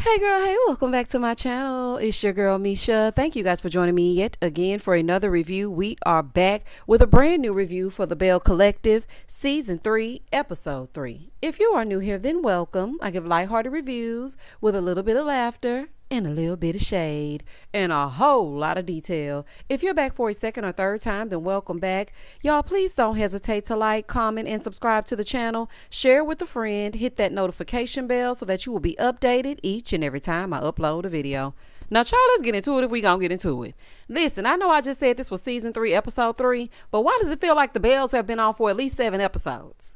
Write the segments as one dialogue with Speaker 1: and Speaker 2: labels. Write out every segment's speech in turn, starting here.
Speaker 1: Hey girl, hey, welcome back to my channel. It's your girl Misha. Thank you guys for joining me yet again for another review. We are back with a brand new review for the Belle Collective Season 3, Episode 3. If you are new here, then welcome. I give lighthearted reviews with a little bit of laughter and a little bit of shade and a whole lot of detail. If you're back for a second or third time, then welcome back. Y'all, please don't hesitate to like, comment, and subscribe to the channel. Share with a friend. Hit that notification bell so that you will be updated each and every time I upload a video. Now, y'all, let's get into it if we gonna get into it. Listen, I know I just said this was Season 3, Episode 3, but why does it feel like the Bells have been on for at least 7 episodes?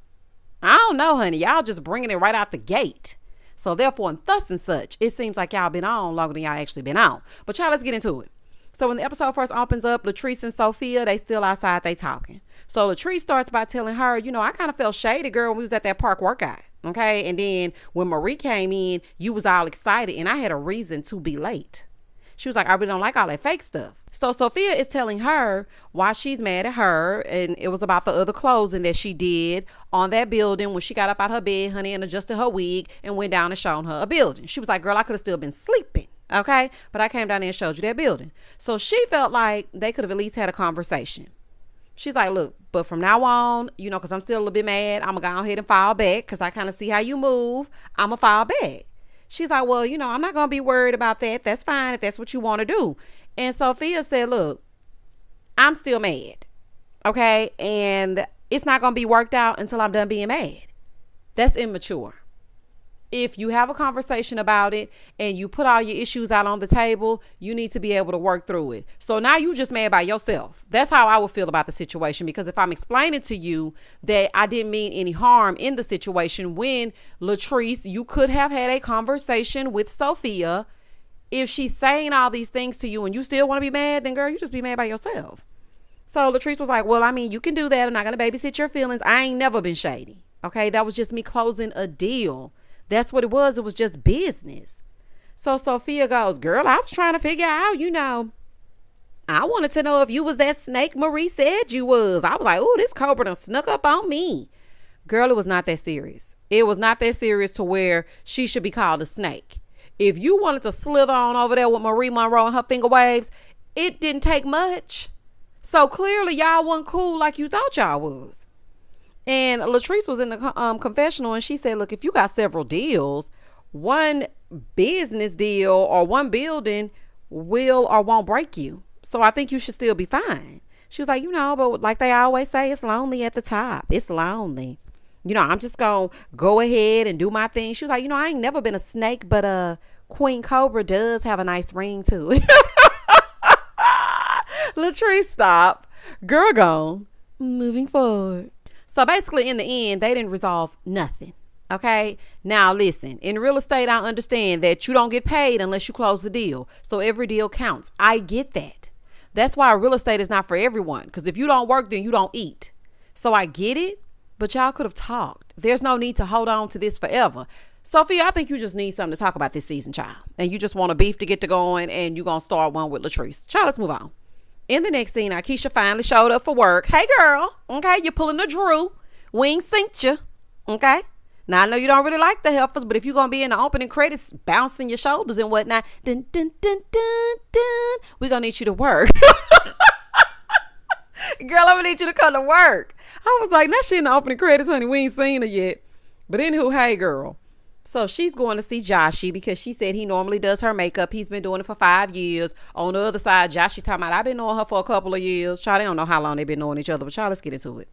Speaker 1: I don't know, honey. Y'all just bringing it right out the gate. So therefore, and thus and such, it seems like y'all been on longer than y'all actually been on. But y'all, let's get into it. So when the episode first opens up, Latrice and Sophia, they still outside, they talking. So Latrice starts by telling her, you know, I kind of felt shady, girl, when we was at that park workout. Okay. And then when Marie came in, you was all excited and I had a reason to be late. She was like, I really don't like all that fake stuff. So Sophia is telling her why she's mad at her. And it was about the other closing that she did on that building when she got up out her bed, honey, and adjusted her wig and went down and shown her a building. She was like, girl, I could have still been sleeping. Okay. But I came down there and showed you that building. So she felt like they could have at least had a conversation. She's like, look, but from now on, you know, because I'm still a little bit mad, I'm going to go ahead and fall back because I kind of see how you move. I'm going to fall back. She's like, well, you know, I'm not going to be worried about that. That's fine if that's what you want to do. And Sophia said, look, I'm still mad. Okay. And it's not going to be worked out until I'm done being mad. That's immature. If you have a conversation about it and you put all your issues out on the table, you need to be able to work through it. So now you just mad by yourself. That's how I would feel about the situation, because if I'm explaining to you that I didn't mean any harm in the situation, when Latrice, you could have had a conversation with Sophia. If she's saying all these things to you and you still want to be mad, then girl, you just be mad by yourself. So Latrice was like, well, I mean, you can do that. I'm not going to babysit your feelings. I ain't never been shady. Okay. That was just me closing a deal. That's what it was. It was just business. So Sophia goes, girl, I was trying to figure out, you know, I wanted to know if you was that snake Marie said you was. I was like, oh, this cobra done snuck up on me. Girl, it was not that serious. It was not that serious to where she should be called a snake. If you wanted to slither on over there with Marie Monroe and her finger waves, it didn't take much. So clearly y'all wasn't cool like you thought y'all was. And Latrice was in the confessional and she said, look, if you got several deals, one business deal or one building will or won't break you. So I think you should still be fine. She was like, you know, but like they always say, it's lonely at the top. It's lonely. You know, I'm just going to go ahead and do my thing. She was like, you know, I ain't never been a snake, but Queen Cobra does have a nice ring to it. Latrice, stop. Girl gone. Moving forward. So basically, in the end, they didn't resolve nothing. Okay. Now, listen, in real estate, I understand that you don't get paid unless you close the deal. So every deal counts. I get that. That's why real estate is not for everyone. Because if you don't work, then you don't eat. So I get it. But y'all could have talked. There's no need to hold on to this forever. Sophia, I think you just need something to talk about this season, child. And you just want a beef to get to going. And you're going to start one with Latrice. Child, let's move on. In the next scene, Aikisha finally showed up for work. Hey, girl. Okay, you're pulling the Drew. We ain't synced you. Okay. Now, I know you don't really like the heifers, but if you're going to be in the opening credits, bouncing your shoulders and whatnot, dun, dun, dun, dun, dun, we're going to need you to work. Girl, I'm going to need you to come to work. I was like, that shit in the opening credits, honey. We ain't seen her yet. But anywho, hey, girl. So she's going to see Joshy because she said he normally does her makeup. He's been doing it for 5 years. On the other side, Joshy talking about, I've been knowing her for a couple of years. Child, they don't know how long they've been knowing each other, but child, let's get into it.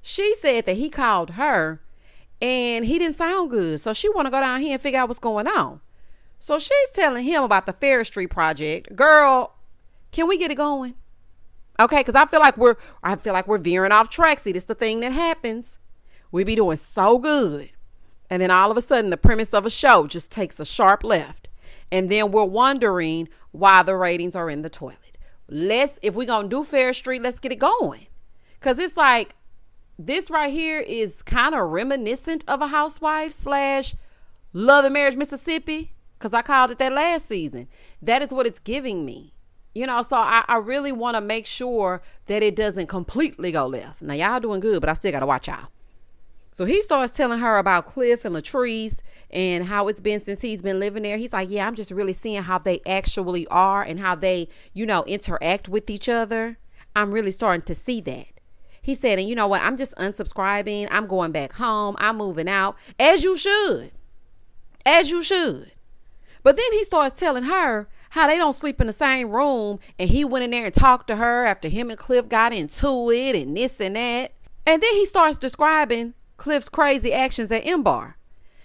Speaker 1: She said that he called her and he didn't sound good. So she want to go down here and figure out what's going on. So she's telling him about the Ferris Street project. Girl, can we get it going? Okay, because I feel like we're veering off track. See, this is the thing that happens. We be doing so good. And then all of a sudden, the premise of a show just takes a sharp left. And then we're wondering why the ratings are in the toilet. If we're going to do Ferris Street, let's get it going. Because it's like, this right here is kind of reminiscent of a housewife / Love and Marriage Mississippi. Because I called it that last season. That is what it's giving me. You know, so I really want to make sure that it doesn't completely go left. Now, y'all doing good, but I still got to watch y'all. So he starts telling her about Cliff and Latrice and how it's been since he's been living there. He's like, yeah, I'm just really seeing how they actually are and how they, interact with each other. I'm really starting to see that. He said, and you know what? I'm just unsubscribing. I'm going back home. I'm moving out. As you should. As you should. But then he starts telling her how they don't sleep in the same room. And he went in there and talked to her after him and Cliff got into it and this and that. And then he starts describing Cliff's crazy actions at M-Bar.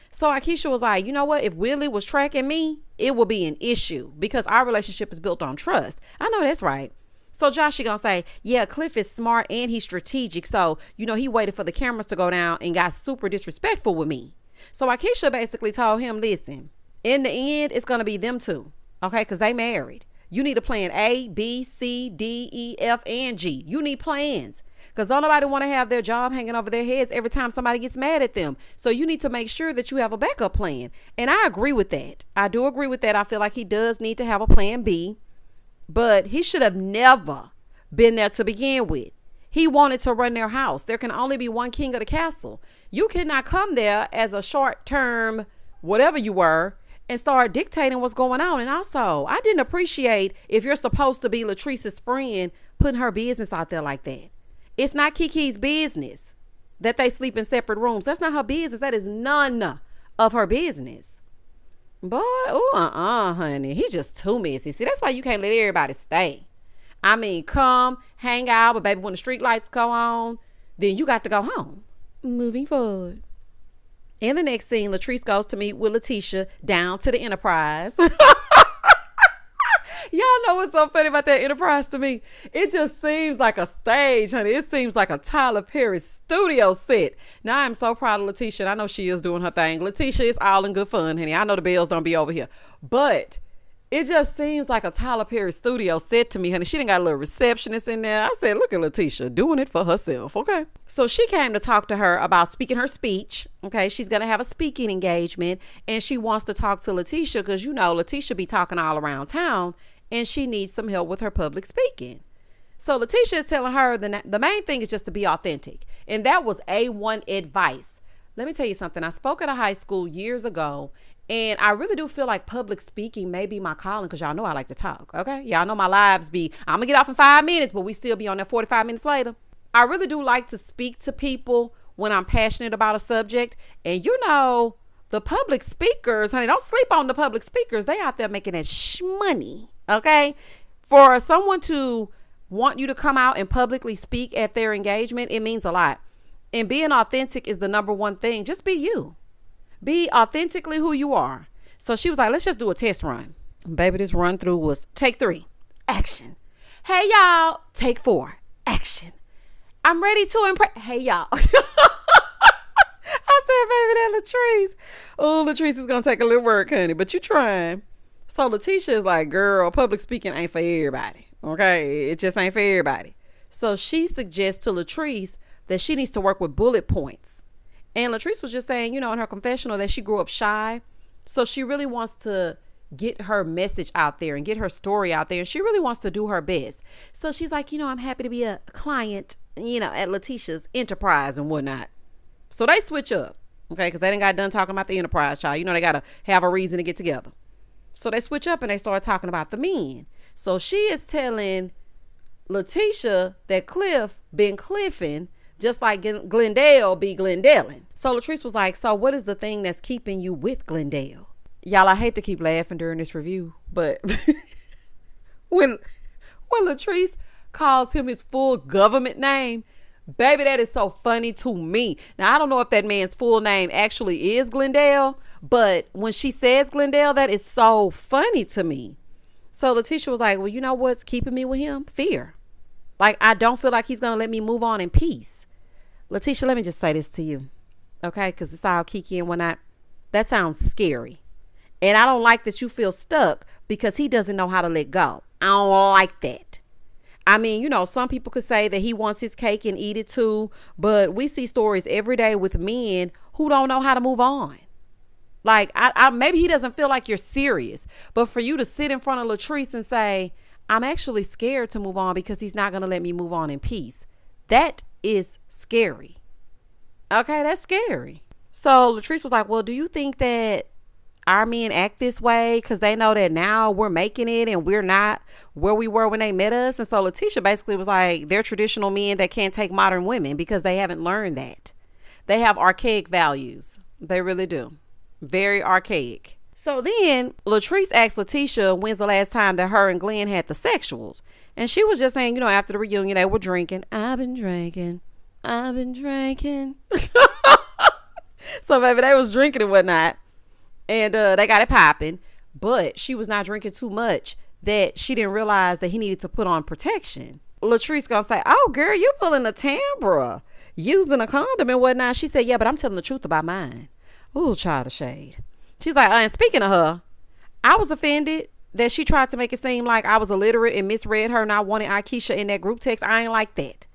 Speaker 1: So Aikisha was like, you know what? If Willie was tracking me, it would be an issue because our relationship is built on trust. I know that's right. So Joshy gonna say, yeah, Cliff is smart and he's strategic. So, he waited for the cameras to go down and got super disrespectful with me. So Aikisha basically told him, listen, in the end, it's gonna be them two. Okay, because they married. You need a plan A, B, C, D, E, F, and G. You need plans. Because don't nobody want to have their job hanging over their heads every time somebody gets mad at them. So you need to make sure that you have a backup plan. And I agree with that. I do agree with that. I feel like he does need to have a plan B. But he should have never been there to begin with. He wanted to run their house. There can only be one king of the castle. You cannot come there as a short-term whatever you were and start dictating what's going on. And also, I didn't appreciate if you're supposed to be Latrice's friend putting her business out there like that. It's not Kiki's business that they sleep in separate rooms. That's not her business. That is none of her business. Boy, honey. He's just too messy. See, that's why you can't let everybody stay. I mean, come, hang out, but baby, when the street lights go on, then you got to go home. Moving forward. In the next scene, Latrice goes to meet with Leticia down to the Enterprise. Y'all know what's so funny about that Enterprise to me? It just seems like a stage, honey. It seems like a Tyler Perry studio set. Now, I'm so proud of Leticia. And I know she is doing her thing. Leticia is all in good fun, honey. I know the Bells don't be over here. But it just seems like a Tyler Perry studio set to me, honey. She done got a little receptionist in there. I said, look at Leticia doing it for herself, okay? So she came to talk to her about speaking her speech, okay? She's going to have a speaking engagement, and she wants to talk to Leticia because, Leticia be talking all around town, and she needs some help with her public speaking. So Leticia is telling her the main thing is just to be authentic. And that was A1 advice. Let me tell you something. I spoke at a high school years ago, and I really do feel like public speaking may be my calling because y'all know I like to talk, okay? Y'all know my lives be, I'm going to get off in 5 minutes, but we still be on there 45 minutes later. I really do like to speak to people when I'm passionate about a subject. And the public speakers, honey, don't sleep on the public speakers. They out there making that money. Okay, for someone to want you to come out and publicly speak at their engagement, it means a lot. And being authentic is the number one thing. Just be you. Be authentically who you are. So she was like, let's just do a test run. Baby, this run through was take 3, action. Hey, y'all, take 4, action. I'm ready to impress. Hey, y'all. I said, baby, that Latrice. Oh, Latrice is going to take a little work, honey, but you trying. So Leticia is like, girl, public speaking ain't for everybody. Okay. It just ain't for everybody. So she suggests to Latrice that she needs to work with bullet points. And Latrice was just saying, in her confessional that she grew up shy. So she really wants to get her message out there and get her story out there. And she really wants to do her best. So she's like, I'm happy to be a client, at Leticia's Enterprise and whatnot. So they switch up. Okay. Because they done got done talking about the Enterprise, child. They got to have a reason to get together. So they switch up and they start talking about the men. So she is telling Leticia that Cliff been cliffing just like Glendale be Glendelling. So Latrice was like, so what is the thing that's keeping you with Glendale? Y'all, I hate to keep laughing during this review, but when Latrice calls him his full government name, baby, that is so funny to me. Now, I don't know if that man's full name actually is Glendale, but when she says Glendale, that is so funny to me. So Leticia was like, well, you know what's keeping me with him? Fear. Like, I don't feel like he's going to let me move on in peace. Leticia, let me just say this to you. Okay? Because it's all Kiki and whatnot. That sounds scary. And I don't like that you feel stuck because he doesn't know how to let go. I don't like that. I mean, some people could say that he wants his cake and eat it too. But we see stories every day with men who don't know how to move on. Like, I maybe he doesn't feel like you're serious. But for you to sit in front of Latrice and say, I'm actually scared to move on because he's not going to let me move on in peace. That is scary. Okay, that's scary. So Latrice was like, well, do you think that our men act this way because they know that now we're making it and we're not where we were when they met us? And so Leticia basically was like, they're traditional men that can't take modern women because they haven't learned that. They have archaic values. They really do. Very archaic. So then Latrice asked Leticia when's the last time that her and Glenn had the sexuals. And she was just saying, after the reunion, they were drinking. I've been drinking. So baby, they was drinking and whatnot. And they got it popping. But she was not drinking too much that she didn't realize that he needed to put on protection. Latrice gonna say, oh girl, you pulling a Tambria, using a condom and whatnot. She said, yeah, but I'm telling the truth about mine. Ooh, child of shade. She's like, and speaking of her, I was offended that she tried to make it seem like I was illiterate and misread her not wanting Aikisha in that group text. I ain't like that.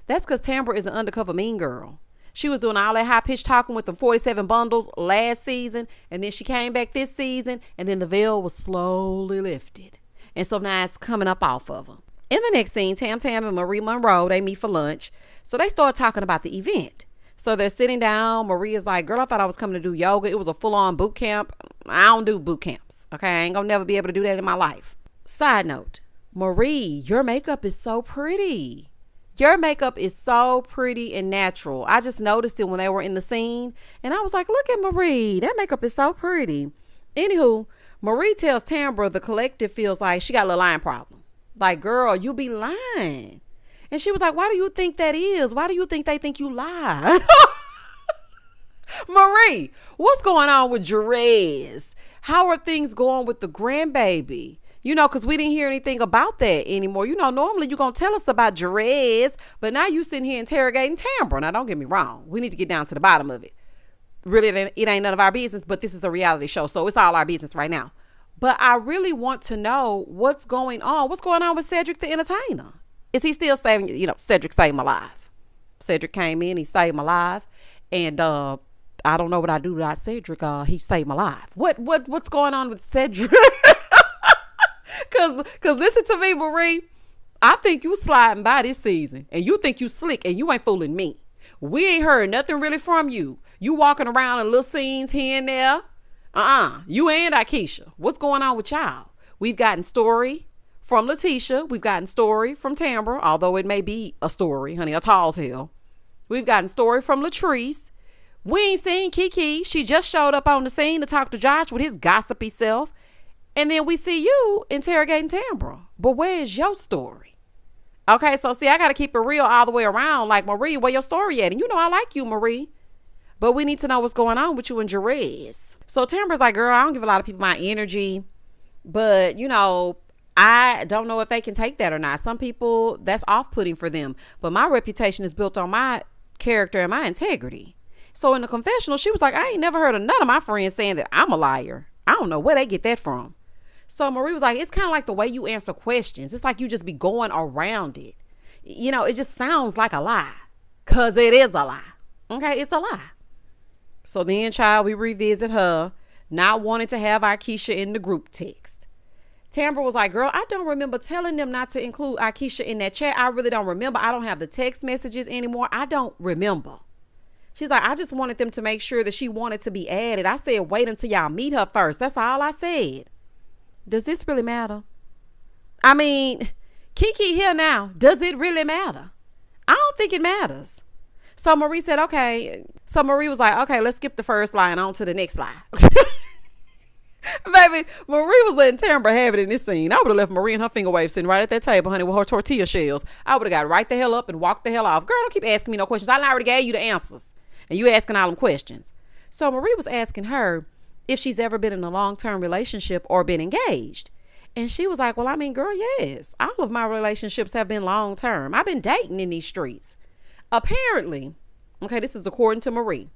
Speaker 1: That's because Tambria is an undercover mean girl. She was doing all that high-pitched talking with the 47 bundles last season, and then she came back this season, and then the veil was slowly lifted. And so now it's coming up off of her. In the next scene, Tam and Marie Monroe, they meet for lunch. So they start talking about the event. So they're sitting down. Marie is like, girl, I thought I was coming to do yoga. It was a full-on boot camp. I don't do boot camps. Okay, I ain't gonna never be able to do that in my life. Side note, Marie, your makeup is so pretty. Your makeup is so pretty and natural. I just noticed it when they were in the scene. And I was like, look at Marie. That makeup is so pretty. Anywho, Marie tells Tambria the collective feels like she got a little lying problem. Like, girl, you be lying. And she was like, why do you think that is? Why do you think they think you lie? Marie, what's going on with Jerez? How are things going with the grandbaby? Because we didn't hear anything about that anymore. Normally you're going to tell us about Jerez, but now you sitting here interrogating Tambria. Now, don't get me wrong. We need to get down to the bottom of it. Really, it ain't none of our business, but this is a reality show, so it's all our business right now. But I really want to know what's going on. What's going on with Cedric the entertainer? Is he still saving, Cedric saved my life. Cedric came in, he saved my life. And I don't know what I do without Cedric. He saved my life. What's going on with Cedric? Cause listen to me, Marie. I think you sliding by this season and you think you slick and you ain't fooling me. We ain't heard nothing really from you. You walking around in little scenes here and there. You and Aikisha. What's going on with y'all? We've gotten story from Leticia. We've gotten story from Tambria, although it may be a story, honey, a tall's hell. We've gotten story from Latrice. We ain't seen Kiki. She just showed up on the scene to talk to Josh with his gossipy self. And then we see you interrogating Tambria. But where's your story? Okay, so see, I got to keep it real all the way around. Like, Marie, where your story at? And I like you, Marie. But we need to know what's going on with you and Jerez. So Tambra's like, girl, I don't give a lot of people my energy. But, I don't know if they can take that or not. Some people, that's off-putting for them. But my reputation is built on my character and my integrity. So in the confessional, she was like, I ain't never heard of none of my friends saying that I'm a liar. I don't know where they get that from. So Marie was like, it's kind of like the way you answer questions. It's like you just be going around it. It just sounds like a lie. Because it is a lie. Okay, it's a lie. So then, child, we revisit her not wanting to have Aikisha in the group text. Tambria was like, girl, I don't remember telling them not to include Aikisha in that chat. I really don't remember. I don't have the text messages anymore. I don't remember. She's like, I just wanted them to make sure that she wanted to be added. I said, wait until y'all meet her first. That's all I said. Does this really matter? I mean, Kiki here now. Does it really matter? I don't think it matters. So Marie said, okay. So Marie was like, okay, let's skip the first line on to the next line. Baby, Marie was letting Tambria have it in this scene. I would have left Marie and her finger wave sitting right at that table, honey, with her tortilla shells. I would have got right the hell up and walked the hell off. Girl, don't keep asking me no questions. I already gave you the answers. And you asking all them questions. So Marie was asking her if she's ever been in a long-term relationship or been engaged. And she was like, well, I mean, girl, yes. All of my relationships have been long-term. I've been dating in these streets. Apparently, okay, this is according to Marie,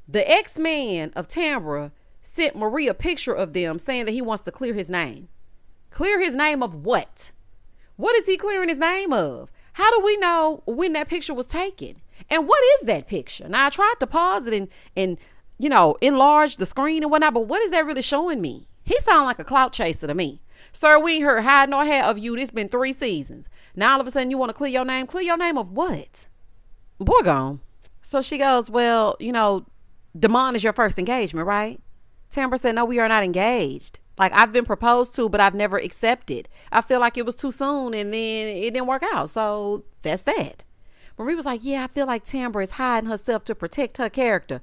Speaker 1: the ex-man of Tambria sent Marie a picture of them saying that he wants to clear his name. Clear his name of what? What is he clearing his name of? How do we know when that picture was taken? And what is that picture? Now, I tried to pause it and enlarge the screen and whatnot, but what is that really showing me? He sound like a clout chaser to me. Sir, we ain't heard hide nor hair of you. This been 3 seasons. Now all of a sudden you want to clear your name? Clear your name of what? Boy, gone. So she goes, well, Damon is your first engagement, right? Tambria said, no, we are not engaged. Like, I've been proposed to, but I've never accepted. I feel like it was too soon and then it didn't work out. So that's that. Marie was like, yeah, I feel like Tambria is hiding herself to protect her character.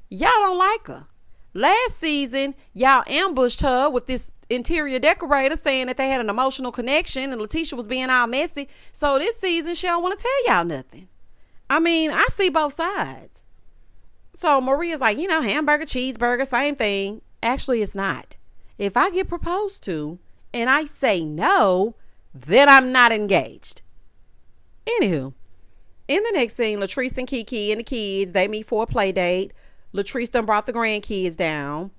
Speaker 1: Y'all don't like her. Last season, y'all ambushed her with this interior decorator saying that they had an emotional connection and Leticia was being all messy. So this season, she don't want to tell y'all nothing. I mean, I see both sides. So Maria's like, hamburger, cheeseburger, same thing. Actually, it's not. If I get proposed to and I say no, then I'm not engaged. Anywho, in the next scene, Latrice and Kiki and the kids, they meet for a play date. Latrice done brought the grandkids down.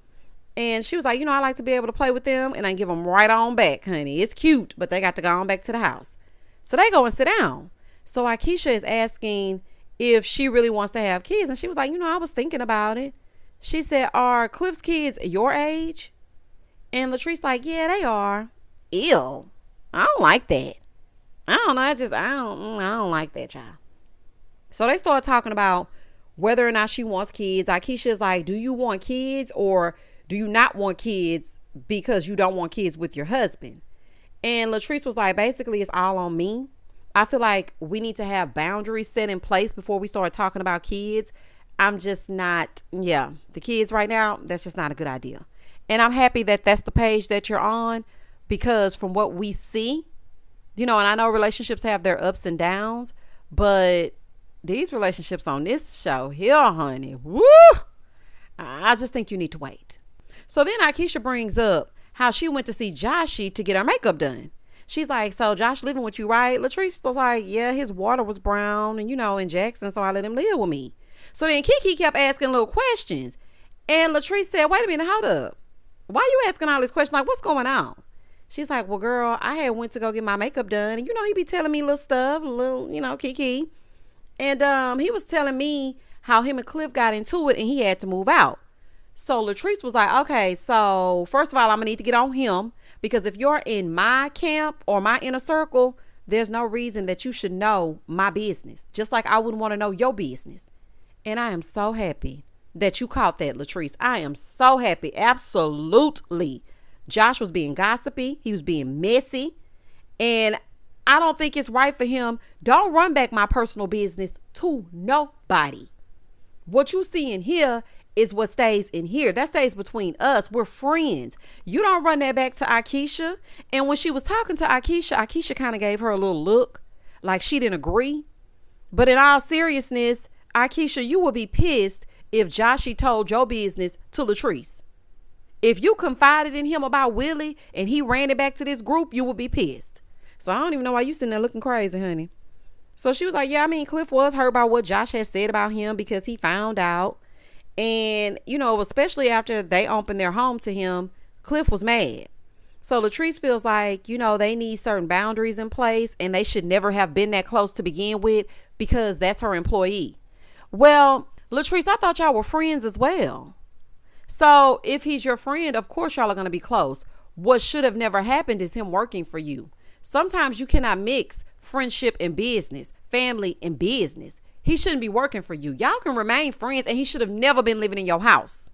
Speaker 1: And she was like, I like to be able to play with them and I give them right on back, honey. It's cute, but they got to go on back to the house. So they go and sit down. So Aikisha is asking if she really wants to have kids. And she was like, I was thinking about it. She said, are Cliff's kids your age? And Latrice like, yeah, they are. Ew. I don't like that. I don't know. I don't like that, child. So they start talking about whether or not she wants kids. Aikisha's like, do you want kids or do you not want kids because you don't want kids with your husband? And Latrice was like, basically, it's all on me. I feel like we need to have boundaries set in place before we start talking about kids. I'm just not, the kids right now, that's just not a good idea. And I'm happy that that's the page that you're on because from what we see, and I know relationships have their ups and downs, but these relationships on this show here, honey, woo, I just think you need to wait. So then Aikisha brings up how she went to see Joshy to get her makeup done. She's like, so Josh living with you, right? Latrice was like, yeah, his water was brown and, in Jackson, so I let him live with me. So then Kiki kept asking little questions. And Latrice said, wait a minute, hold up. Why you asking all these questions? Like, what's going on? She's like, well, girl, I had went to go get my makeup done. And, he be telling me little stuff, Kiki. And he was telling me how him and Cliff got into it and he had to move out. So Latrice was like, okay, so first of all, I'm going to need to get on him. Because if you're in my camp or my inner circle, there's no reason that you should know my business. Just like I wouldn't want to know your business. And I am so happy that you caught that, Latrice. I am so happy. Absolutely. Josh was being gossipy. He was being messy. And I don't think it's right for him. Don't run back my personal business to nobody. What you see in here is what stays in here. That stays between us. We're friends. You don't run that back to Aikisha. And when she was talking to Aikisha kind of gave her a little look like she didn't agree. But in all seriousness, Aikisha, you would be pissed if Joshy told your business to Latrice. If you confided in him about Willie and he ran it back to this group, you would be pissed. So I don't even know why you sitting there looking crazy, honey. So she was like, yeah, Cliff was hurt by what Josh had said about him because he found out. And, especially after they opened their home to him, Cliff was mad. So Latrice feels like, they need certain boundaries in place and they should never have been that close to begin with because that's her employee. Well, Latrice, I thought y'all were friends as well. So if he's your friend, of course y'all are going to be close. What should have never happened is him working for you. Sometimes you cannot mix friendship and business, family and business. He shouldn't be working for you. Y'all can remain friends and he should have never been living in your house.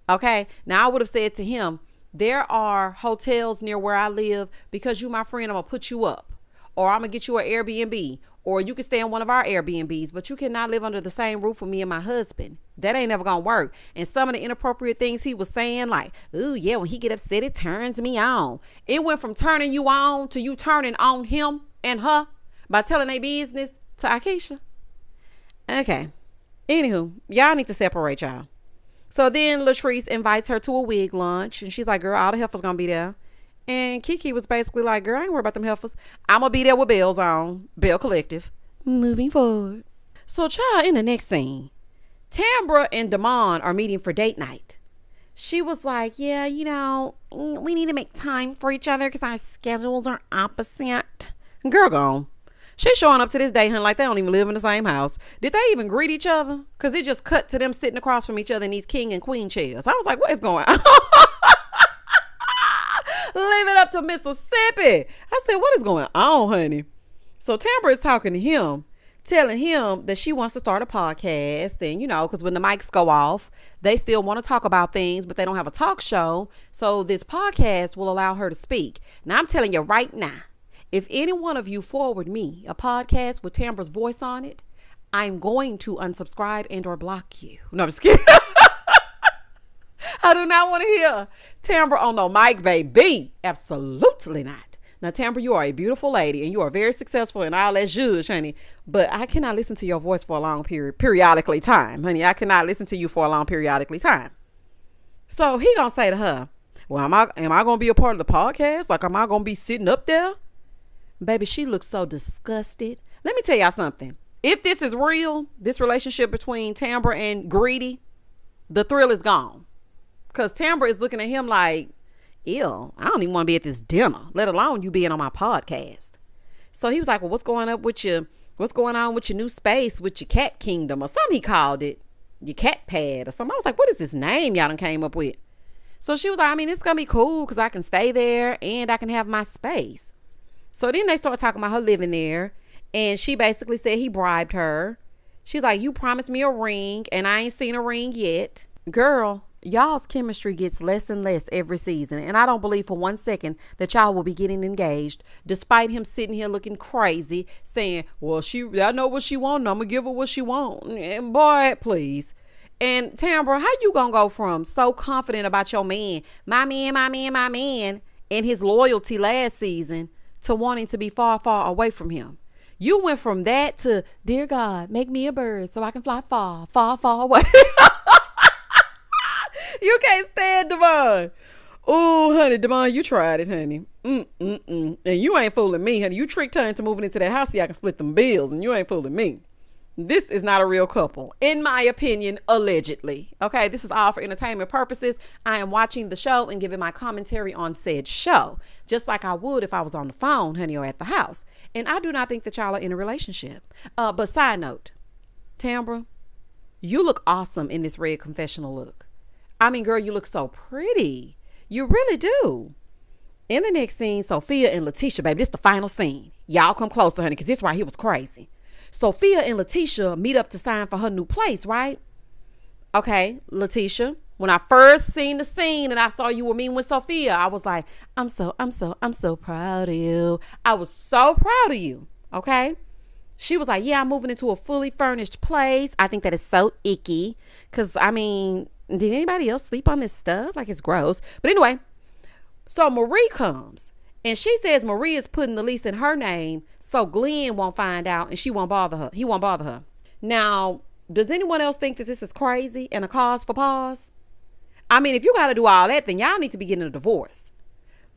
Speaker 1: Okay. Now I would have said to him, there are hotels near where I live because you my friend, I'm going to put you up or I'm going to get you an Airbnb or you can stay in one of our Airbnbs, but you cannot live under the same roof with me and my husband. That ain't never going to work. And some of the inappropriate things he was saying like, ooh, yeah, when he get upset, it turns me on. It went from turning you on to you turning on him and her by telling their business to Aikisha. Okay. Anywho, y'all need to separate y'all. So then Latrice invites her to a wig lunch and she's like, girl, all the heifers gonna be there. And Kiki was basically like, girl, I ain't worried about them heifers. I'm gonna be there with Belle's on. Belle Collective. Moving forward. So child, in the next scene, Tambria and Damon are meeting for date night. She was like, yeah, we need to make time for each other because our schedules are opposite. Girl gone. She's showing up to this day, hun, like they don't even live in the same house. Did they even greet each other? Because it just cut to them sitting across from each other in these king and queen chairs. I was like, what is going on? Leave it up to Mississippi. I said, what is going on, honey? So Tambria is talking to him, telling him that she wants to start a podcast. And, because when the mics go off, they still want to talk about things, but they don't have a talk show. So this podcast will allow her to speak. Now, I'm telling you right now, if any one of you forward me a podcast with Tambra's voice on it, I'm going to unsubscribe and or block you. No, I'm just kidding. I do not want to hear Tambra on no mic, baby. Absolutely not. Now, Tambra, you are a beautiful lady and you are very successful and all that zhuzh, honey. But I cannot listen to your voice for a long periodically time, honey. I cannot listen to you for a long periodically time. So he gonna say to her, well, am I gonna be a part of the podcast? Like, am I gonna be sitting up there? Baby, she looks so disgusted. Let me tell y'all something. If this is real, this relationship between Tambra and Greedy, the thrill is gone. Because Tambra is looking at him like, ew, I don't even want to be at this dinner, let alone you being on my podcast. So he was like, well, what's going on with your new space, with your cat kingdom or something he called it, your cat pad or something. I was like, what is this name y'all done came up with? So she was like, I mean, it's going to be cool because I can stay there and I can have my space. So then they started talking about her living there. And she basically said he bribed her. She's like, you promised me a ring and I ain't seen a ring yet. Girl, y'all's chemistry gets less and less every season. And I don't believe for 1 second that y'all will be getting engaged, despite him sitting here looking crazy, saying, well, I know what she wants. I'm going to give her what she wants. And boy, please. And Tambra, how you going to go from so confident about your man, my man, and his loyalty last season to wanting to be far, far away from him? You went from that to, dear God, make me a bird so I can fly far, far, far away. You can't stand Devon. Oh, honey, Devon, you tried it, honey. And you ain't fooling me, honey. You tricked her into moving into that house so I can split them bills, and you ain't fooling me. This is not a real couple, in my opinion, allegedly. Okay, this is all for entertainment purposes. I am watching the show and giving my commentary on said show, just like I would if I was on the phone, honey, or at the house. And I do not think that y'all are in a relationship. But side note, Tambra, you look awesome in this red confessional look. I mean, girl, you look so pretty. You really do. In the next scene, Sophia and Leticia, baby, this is the final scene. Y'all come closer, honey, because this right here was crazy. Sophia and Leticia meet up to sign for her new place, right? Okay, Leticia, when I first seen the scene and I saw you were meeting with Sophia, I was like, I'm so proud of you. I was so proud of you. Okay. She was like, yeah, I'm moving into a fully furnished place. I think that is so icky. Cause I mean, did anybody else sleep on this stuff? Like, it's gross. But anyway, so Marie comes and she says Marie is putting the lease in her name so Glenn won't find out and he won't bother her. Now, does anyone else think that this is crazy and a cause for pause? I mean, if you got to do all that, then y'all need to be getting a divorce.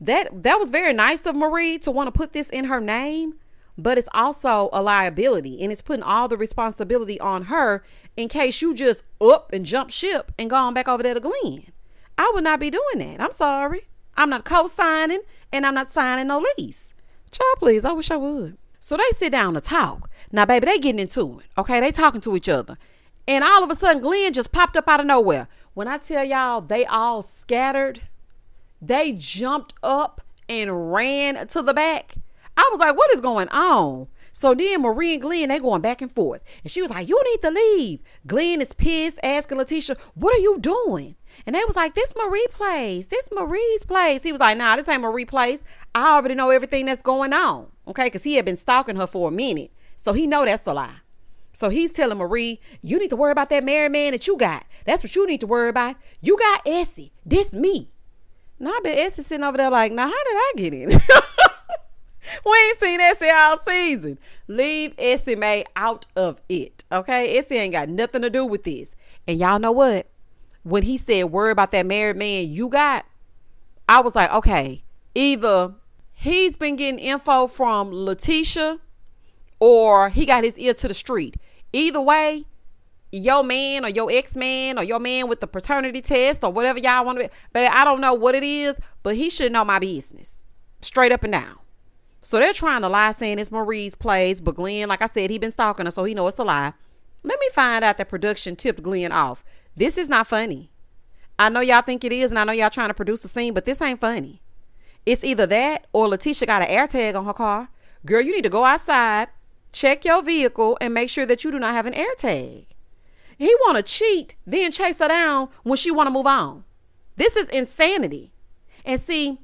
Speaker 1: That was very nice of Marie to want to put this in her name, but it's also a liability and it's putting all the responsibility on her in case you just up and jump ship and gone back over there to Glenn. I would not be doing that. I'm sorry. I'm not co-signing and I'm not signing no lease. Child, please, I wish I would. So they sit down to talk. Now, baby, they getting into it. Okay, they talking to each other. And all of a sudden, Glenn just popped up out of nowhere. When I tell y'all they all scattered, they jumped up and ran to the back. I was like, what is going on? So then Marie and Glenn, they going back and forth. And she was like, you need to leave. Glenn is pissed, asking Leticia, what are you doing? And they was like, this Marie place. This Marie's place. He was like, nah, this ain't Marie place. I already know everything that's going on. Okay, because he had been stalking her for a minute. So he know that's a lie. So he's telling Marie, you need to worry about that married man that you got. That's what you need to worry about. You got Essie. This me. Now I bet Essie sitting over there like, now how did I get in? We ain't seen Essie all season. Leave Essie Mae out of it. Okay, Essie ain't got nothing to do with this. And y'all know what? When he said worry about that married man you got, I was like, okay, either he's been getting info from Leticia or he got his ear to the street. Either way, your man or your ex-man or your man with the paternity test or whatever y'all want to be, but I don't know what it is, but he should know my business straight up and down. So they're trying to lie saying it's Marie's place, but Glenn, like I said, he been stalking her, so he know it's a lie. Let me find out that production tipped Glenn off. This is not funny. I know y'all think it is, and I know y'all trying to produce a scene, but this ain't funny. It's either that or Leticia got an air tag on her car. Girl, you need to go outside check your vehicle and make sure that you do not have an air tag. He want to cheat, then chase her down when she want to move on. This is insanity. And see,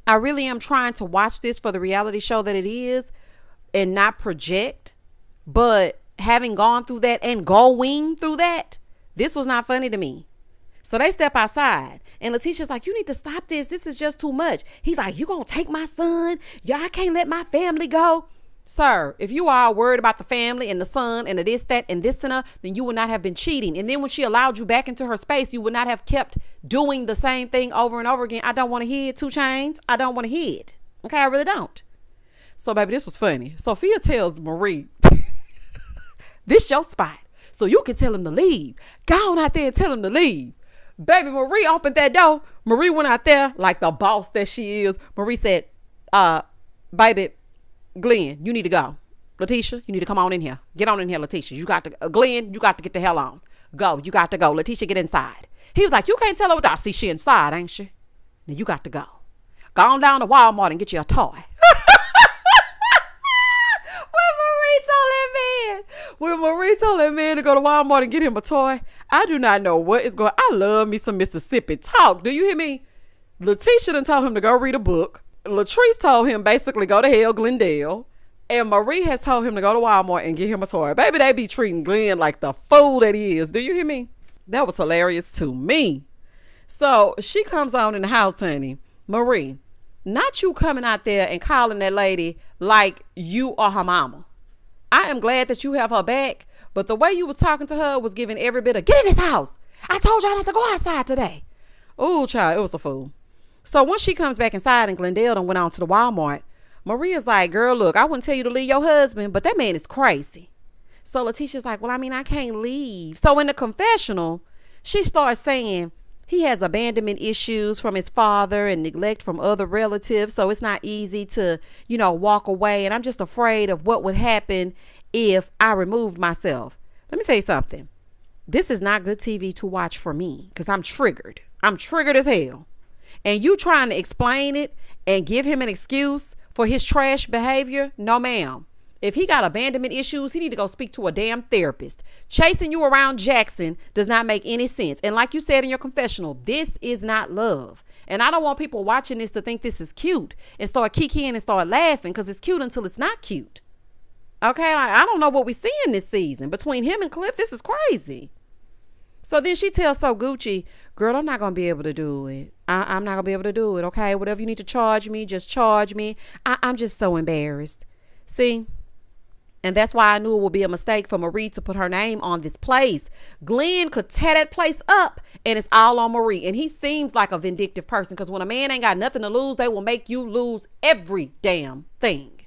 Speaker 1: I really am trying to watch this for the reality show that it is and not project. But having gone through that and going through that, this was not funny to me. So they step outside and Leticia's like, you need to stop this. This is just too much. He's like, you gonna take my son? Yeah, I can't let my family go. Sir, if you are worried about the family and the son and the this, that, and this and that, then you would not have been cheating. And then when she allowed you back into her space, you would not have kept doing the same thing over and over again. I don't want to hear it, 2 Chainz. I don't want to hear it. Okay, I really don't. So, baby, this was funny. Sophia tells Marie, this your spot. So you can tell him to leave. Go on out there and tell him to leave. Baby, Marie opened that door. Marie went out there like the boss that she is. Marie said, baby, Glenn, you need to go. Leticia, you need to come on in here. Get on in here, Leticia. You got to, Glenn, you got to get the hell on. Go. You got to go. Leticia, get inside. He was like, you can't tell her what I see. She inside, ain't she? Now you got to go. Go on down to Walmart and get you a toy. When Marie told that man to go to Walmart and get him a toy, I do not know what is going on. I love me some Mississippi talk. Do you hear me? Leticia done told him to go read a book. Latrice told him basically go to hell, Glendale. And Marie has told him to go to Walmart and get him a toy. Baby, they be treating Glenn like the fool that he is. Do you hear me? That was hilarious to me. So she comes on in the house, honey. Marie, not you coming out there and calling that lady like you are her mama. I am glad that you have her back, but the way you was talking to her was giving every bit of, get in this house. I told y'all not to go outside today. Oh, child, it was a fool. So once she comes back inside and Glendale done went on to the Walmart, Maria's like, girl, look, I wouldn't tell you to leave your husband, but that man is crazy. So Leticia's like, well, I mean, I can't leave. So in the confessional, she starts saying he has abandonment issues from his father and neglect from other relatives. So it's not easy to, walk away. And I'm just afraid of what would happen if I removed myself. Let me tell you something. This is not good TV to watch for me because I'm triggered. I'm triggered as hell. And you trying to explain it and give him an excuse for his trash behavior? No, ma'am. If he got abandonment issues, he need to go speak to a damn therapist. Chasing you around Jackson does not make any sense. And like you said in your confessional, this is not love. And I don't want people watching this to think this is cute and start kikiing and start laughing because it's cute until it's not cute. Okay, I don't know what we're seeing this season. Between him and Cliff, this is crazy. So then she tells So Gucci, girl, I'm not going to be able to do it. I'm not going to be able to do it, okay? Whatever you need to charge me, just charge me. I'm just so embarrassed. See? And that's why I knew it would be a mistake for Marie to put her name on this place. Glenn could tear that place up and it's all on Marie. And he seems like a vindictive person because when a man ain't got nothing to lose, they will make you lose every damn thing.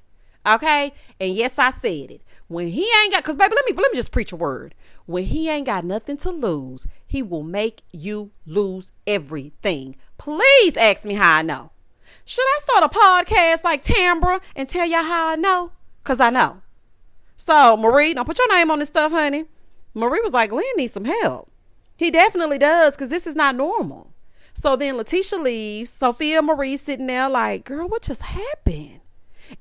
Speaker 1: Okay? And yes, I said it. When he ain't got, because baby, let me just preach a word. When he ain't got nothing to lose, he will make you lose everything. Please ask me how I know. Should I start a podcast like Tambria and tell y'all how I know? Because I know. So, Marie, don't put your name on this stuff, honey. Marie was like, Glenn needs some help. He definitely does, because this is not normal. So then Leticia leaves. Sophia and Marie sitting there like, girl, what just happened?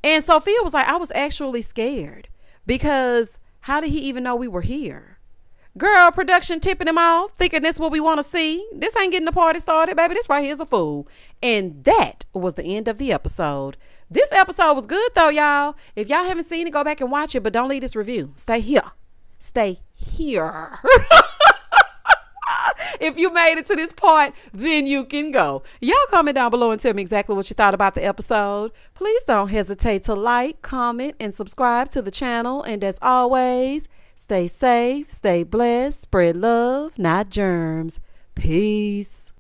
Speaker 1: And Sophia was like, I was actually scared because how did he even know we were here? Girl, production tipping him off, thinking this what we want to see. This ain't getting the party started, baby. This right here's a fool. And that was the end of the episode. This episode was good though, y'all. If y'all haven't seen it, go back and watch it, but don't leave this review. Stay here. Stay here. If you made it to this part, then you can go. Y'all comment down below and tell me exactly what you thought about the episode. Please don't hesitate to like, comment, and subscribe to the channel. And as always, stay safe, stay blessed, spread love, not germs. Peace.